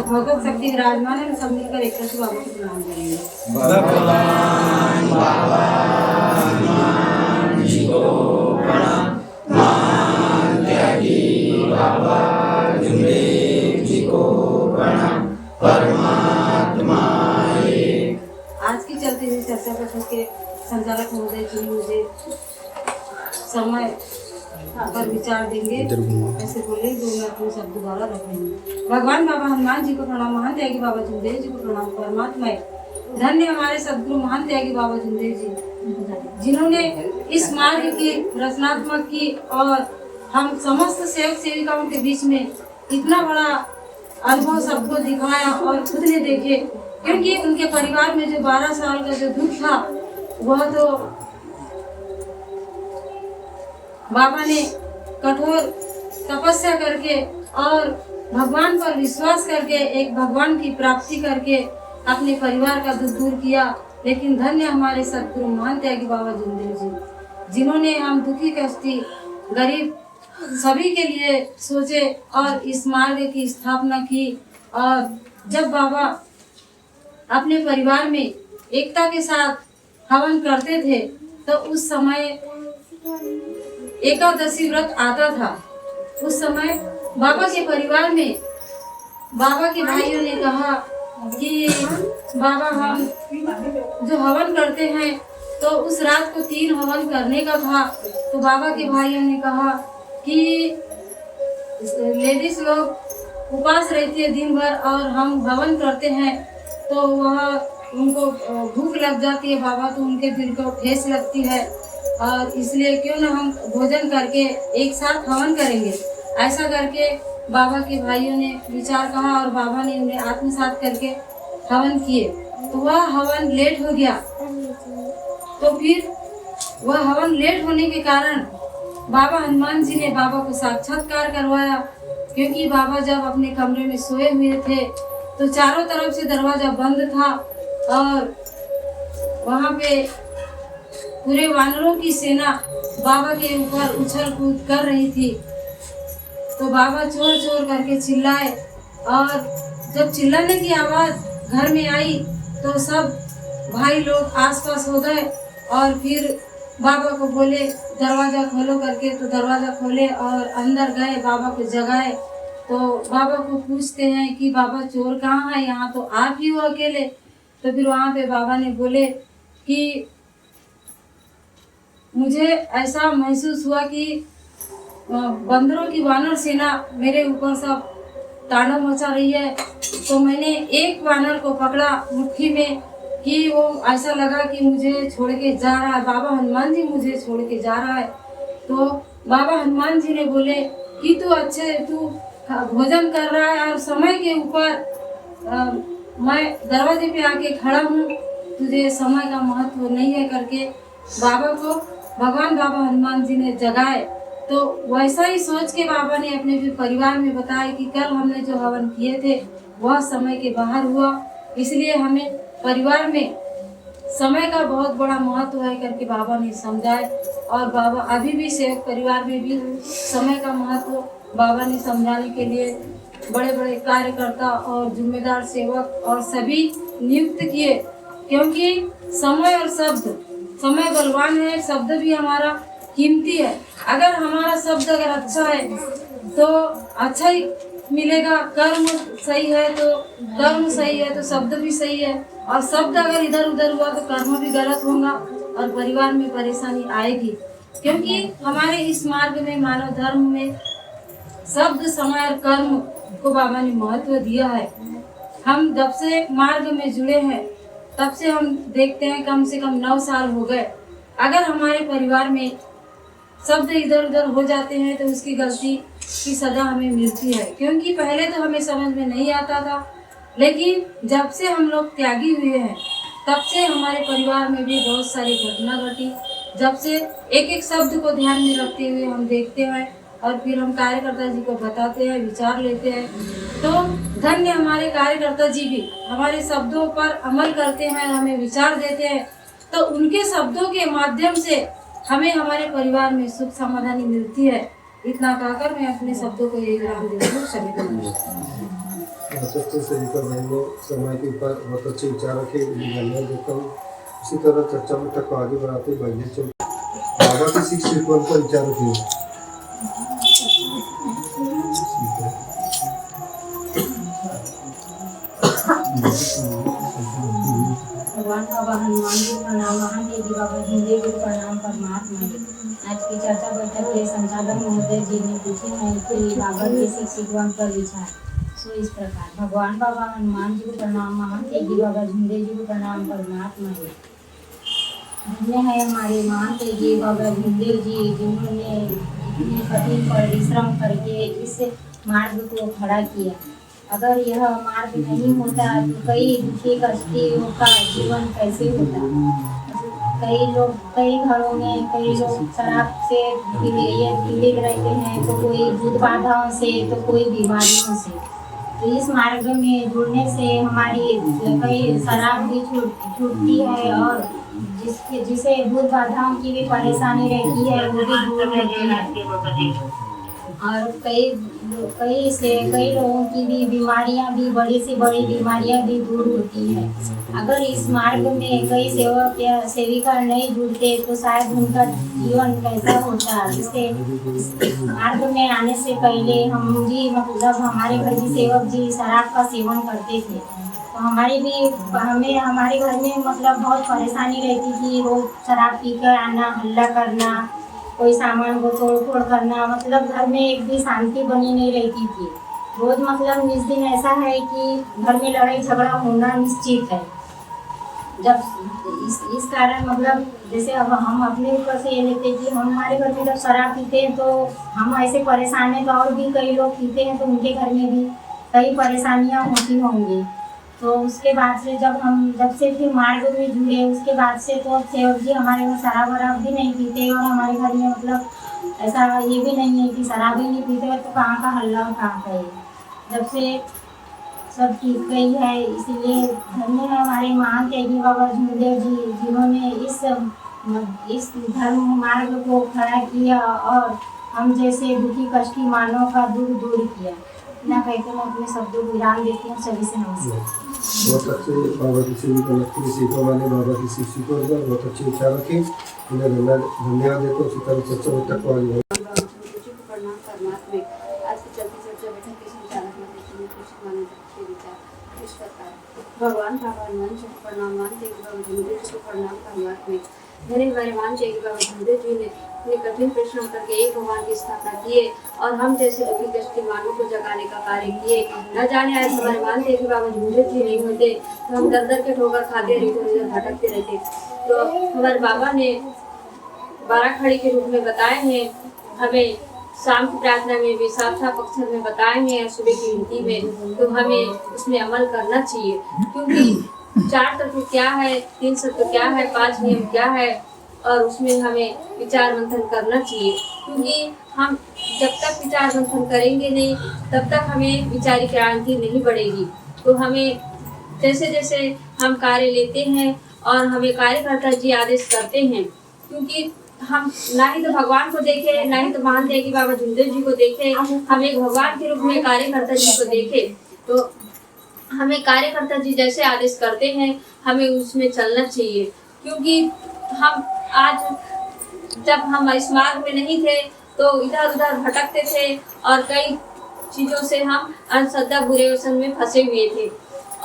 भगवत शक्ति विराजमान है। सब मिलकर एक तरह से बाबा को प्रणाम करेंगे। भगवान बाबा हनुमान जी को प्रणाम। महान त्यागी बाबा जुमदेव जी को प्रणाम। परमात्मा एक। आज की चलती हुई चर्चा पत्र के संचालक महोदय जी मुझे समय पर विचार देंगे, ऐसे बोले जो मैं अपने शब्द द्वारा रखेंगे। भगवान बाबा हनुमान जी को प्रणाम। महान त्यागी बाबा जुमदेव जी को प्रणाम। परमात्मा धन्य हमारे सदगुरु महान त्यागी बाबा जुमदेव जी, जिन्होंने इस मार्ग की रचनात्मक की और हम समस्त सेवक सेविकाओं के बीच में इतना बड़ा अनुभव सबको दिखाया और खुद ने देखे। क्योंकि उनके परिवार में जो 12 साल का जो दुख था वह तो बाबा ने कठोर तपस्या करके और भगवान पर विश्वास करके एक भगवान की प्राप्ति करके अपने परिवार का दुख दूर किया। लेकिन धन्य हमारे सदगुरु महान त्यागी बाबा जुमदेव जी, जिन्होंने हम दुखी कष्टी गरीब सभी के लिए सोचे और इस मार्ग की स्थापना की। और जब बाबा अपने परिवार में एकता के साथ हवन करते थे तो उस समय एकादशी व्रत आता था। उस समय बाबा के परिवार में बाबा के भाइयों ने कहा कि बाबा हम जो हवन करते हैं तो उस रात को 3 हवन करने का था। तो बाबा के भाइयों ने कहा कि लेडीज लोग उपवास रहती है दिन भर और हम हवन करते हैं तो वह उनको भूख लग जाती है बाबा, तो उनके दिल को ठेस लगती है और इसलिए क्यों ना हम भोजन करके एक साथ हवन करेंगे। ऐसा करके बाबा के भाइयों ने विचार कहा और बाबा ने उन्हें आत्मसात करके हवन किए। तो वह हवन लेट हो गया। तो फिर वह हवन लेट होने के कारण बाबा हनुमान जी ने बाबा को साक्षात्कार करवाया। क्योंकि बाबा जब अपने कमरे में सोए हुए थे तो चारों तरफ से दरवाजा बंद था और वहाँ पे पूरे वानरों की सेना बाबा के ऊपर उछल कूद कर रही थी। तो बाबा चोर चोर करके चिल्लाए और जब चिल्लाने की आवाज़ घर में आई तो सब भाई लोग आसपास हो गए और फिर बाबा को बोले दरवाज़ा खोलो करके। तो दरवाज़ा खोले और अंदर गए, बाबा को जगाए। तो बाबा को पूछते हैं कि बाबा चोर कहाँ है, यहाँ तो आप ही हो अकेले। तो फिर वहाँ पे बाबा ने बोले कि मुझे ऐसा महसूस हुआ कि बंदरों की वानर सेना मेरे ऊपर सब तांडव मचा रही है। तो मैंने एक वानर को पकड़ा मुट्ठी में कि वो ऐसा लगा कि मुझे छोड़ के जा रहा है, बाबा हनुमान जी मुझे छोड़ के जा रहा है। तो बाबा हनुमान जी ने बोले कि तू भोजन कर रहा है और समय के ऊपर मैं दरवाजे पे आके खड़ा हूँ, तुझे समय का महत्व नहीं है करके बाबा को भगवान बाबा हनुमान जी ने जगाए। तो वैसा ही सोच के बाबा ने अपने फिर परिवार में बताया कि कल हमने जो हवन किए थे वह समय के बाहर हुआ, इसलिए हमें परिवार में समय का बहुत बड़ा महत्व है करके बाबा ने समझाए। और बाबा अभी भी सेवक परिवार में भी समय का महत्व बाबा ने समझाने के लिए बड़े बड़े कार्यकर्ता और जिम्मेदार सेवक और सभी नियुक्त किए। क्योंकि समय और शब्द, समय बलवान है, शब्द भी हमारा कीमती है। अगर हमारा शब्द अगर अच्छा है तो अच्छा ही मिलेगा, कर्म सही है तो शब्द भी सही है, और शब्द अगर इधर उधर हुआ तो कर्म भी गलत होगा और परिवार में परेशानी आएगी। क्योंकि हमारे इस मार्ग में, मानव धर्म में शब्द, समय और कर्म को बाबा ने महत्व दिया है। हम जब से मार्ग में जुड़े हैं तब से हम देखते हैं कम से कम 9 साल हो गए। अगर हमारे परिवार में शब्द इधर उधर हो जाते हैं तो उसकी गलती की सजा हमें मिलती है। क्योंकि पहले तो हमें समझ में नहीं आता था, लेकिन जब से हम लोग त्यागी हुए हैं तब से हमारे परिवार में भी बहुत सारी घटना घटी। जब से एक एक शब्द को ध्यान में रखते हुए हम देखते हैं और फिर हम कार्यकर्ता जी को बताते हैं, विचार लेते हैं। तो धन्य हमारे कार्यकर्ता जी भी हमारे शब्दों पर अमल करते हैं, हमें विचार देते हैं। तो उनके शब्दों के माध्यम से हमें हमारे परिवार में सुख समाधानी मिलती है। इतना कहकर मैं अपने शब्दों को यही विराम देती हूँ। बच्चे से लेकर मैंने समय के ऊपर बहुत अच्छे विचार रखे, उन्हें धन्यवाद देता हूँ। इसी तरह चर्चा बैठक को आगे बढ़ाते बढ़ने चल बाबा की शिक्षा पर उनका विचार रखे। भगवान बाबा हनुमान जी प्रणाम, महान देवी बाबा हिंदे जी प्रणाम, परमात्मा जी। आज की चर्चा बैठक के संचालक महोदय जी ने पूछे हैं कि बाबा के शिक्षण पर विचार। सो इस प्रकार भगवान बाबा हनुमान जी को प्रणाम, महान तेगी बाबा झुंडे जी को प्रणाम, परमात्मा जी। धन्य है हमारे महान तेगी बाबा झुंडे जी, जिन्होंने इतने कठिन परिश्रम करके इस मार्ग को खड़ा किया। अगर यह मार्ग नहीं होता तो कई दुखी कष्टियों का जीवन कैसे होता। कई घरों में कई लोग शराब से पीड़ित रहते हैं, तो कोई दूध बाधाओं से, तो कोई बीमारियों से। तो इस मार्ग में जुड़ने से हमारी कई शराब भी छूटती है, और जिसे दूध बाधाओं की भी परेशानी रहती है वो भी दूर रहती है। और कई लोगों की भी बीमारियां भी, बड़ी से बड़ी बीमारियां भी दूर होती है। अगर इस मार्ग में कई सेवक या सेविका नहीं जुड़ते तो शायद उनका जीवन कैसा होता। जिससे इस मार्ग में आने से पहले हम भी, मतलब हमारे घर की सेवक जी शराब का सेवन करते थे, तो हमारे घर में मतलब बहुत परेशानी रहती थी। रोज शराब पीकर आना, हल्ला करना, कोई सामान को तोड़ फोड़ करना, मतलब घर में एक भी शांति बनी नहीं रहती थी। रोज मतलब इस दिन ऐसा है कि घर में लड़ाई झगड़ा होना निश्चित है। जब इस कारण मतलब जैसे अब हम अपने ऊपर से ये लेते कि हम हमारे घर में जब शराब पीते हैं तो हम ऐसे परेशान हैं, तो और भी कई लोग पीते हैं तो उनके घर में भी कई परेशानियाँ होती होंगी। तो उसके बाद से जब से फिर मार्ग में जुड़े, उसके बाद से तो सेवक जी हमारे में शराब वराब भी नहीं पीते, और हमारे घर में मतलब ऐसा ये भी नहीं है कि शराब ही नहीं पीते तो कहाँ का हल्ला और कहाँ का ये। जब से सब ठीक गई है, इसीलिए धन्य है हमारे महान तेगी बाबा झुंडे जी, जिन्होंने इस धर्म मार्ग को खड़ा किया और हम जैसे दुखी कष्टी मानव का दूर किया। इतना कहते मैं अपने शब्दों को विराम देती हूँ। सभी से नमस्कार। बहुत अच्छे बाबा की सेवा की सीखो वाले बाबा की शिक्षकों पर बहुत अच्छे विचार रखे, उन्हें धन्यवाद देते हैं। उसी तरह चर्चा बैठक को आगे प्रणाम, परमात्मा। आज की चलती चर्चा बैठक के संचालक भगवान बाबा हनुमान जी को प्रणाम, मान तेगी बाबा झुंडे जी को प्रणाम, परमात्मा। धन्य हमारे मान तेगी बाबा झुंडे जी ने इतने कठिन परिश्रम करके एक भगवान की स्थापना किए और हम जैसे दुखी कष्टी मानव को जगाने का कार्य किए। न जाने आज हमारे मान तेगी बाबा झुंडे जी नहीं होते तो हम दर के ठोकर खाते रहते, इधर उधर भटकते रहते। तो हमारे बाबा ने 12 खड़ी के रूप में बताए हैं, हमें शाम की प्रार्थना में भी, साप्ताहिक पक्षर में बताए हैं, सुबह की हिंदी में, तो हमें उसमें अमल करना चाहिए। क्योंकि 4 तत्व क्या है, 3 सत्व क्या है, 5 नियम क्या है, और उसमें हमें विचार मंथन करना चाहिए। क्योंकि हम जब तक विचार मंथन करेंगे नहीं तब तक हमें विचारी क्रांति नहीं बढ़ेगी। तो हमें जैसे जैसे हम कार्य लेते हैं और हमें कार्यकर्ता जी आदेश करते हैं, क्योंकि हम ना ही तो भगवान को देखे, ना ही तो महान तेगी बाबा झुंडे जी को देखे, हम एक भगवान के रूप में कार्यकर्ता जी को देखे। तो हमें कार्यकर्ता जी जैसे आदेश करते हैं हमें उसमें चलना चाहिए। क्योंकि हम आज जब हम इस मार्ग में नहीं थे तो इधर उधर भटकते थे और कई चीज़ों से हम अंधश्रद्धा बुरे व्यसन में फंसे हुए थे।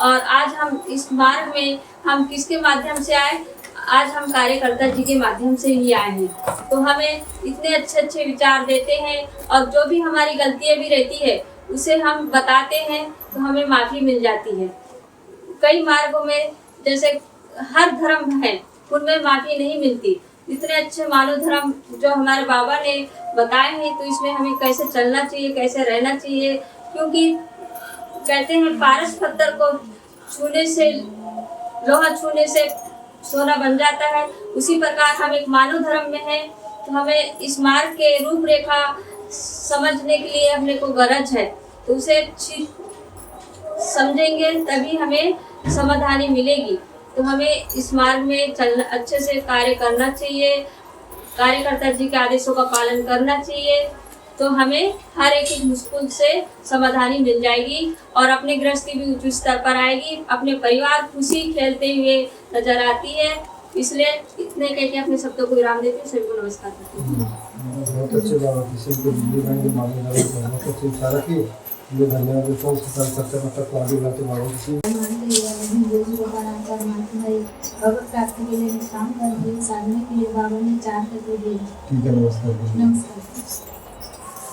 और आज हम इस मार्ग में हम किसके माध्यम से आए? आज हम कार्यकर्ता जी के माध्यम से ही आए हैं। तो हमें इतने अच्छे अच्छे विचार देते हैं और जो भी हमारी गलतियाँ भी रहती है उसे हम बताते हैं तो हमें माफ़ी मिल जाती है। कई मार्गों में जैसे हर धर्म है उनमें माफ़ी नहीं मिलती। इतने अच्छे मानव धर्म जो हमारे बाबा ने बताए हैं तो इसमें हमें कैसे चलना चाहिए, कैसे रहना चाहिए। क्योंकि कहते हैं पारस पत्थर को छूने से, लोहा छूने से सोना बन जाता है, उसी प्रकार हम एक मानव धर्म में हैं तो हमें इस मार्ग के रूपरेखा समझने के लिए अपने को गरज है। तो उसे अच्छी समझेंगे तभी हमें समाधानी मिलेगी। तो हमें इस मार्ग में चलना, अच्छे से कार्य करना चाहिए, कार्यकर्ता जी के आदेशों का पालन करना चाहिए तो हमें हर एक मुश्किल से समाधानी मिल जाएगी और अपने गृहस्थी भी उच्च स्तर पर आएगी। अपने परिवार खुशी खेलते हुए नजर आती है। इसलिए इतने कह के अपने शब्दों को विराम देती हूँ। सभी को नमस्कार करती हूँ। बहुत अच्छे बाबा किसी को दिल्ली में भी मालूम लगा तो बहुत अच्छी इशारा की ये धन्यवाद देता हूँ। सच्चा मतलब को आगे बढ़ाते बाबा किसी भगवत प्राप्ति के लिए काम कर दिए, साधने के लिए बाबा ने 4 करके दिए। ठीक है, नमस्कार। नमस्कार।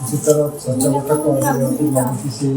इसी तरह सच्चा मतलब को आगे बढ़ाते बाबा किसी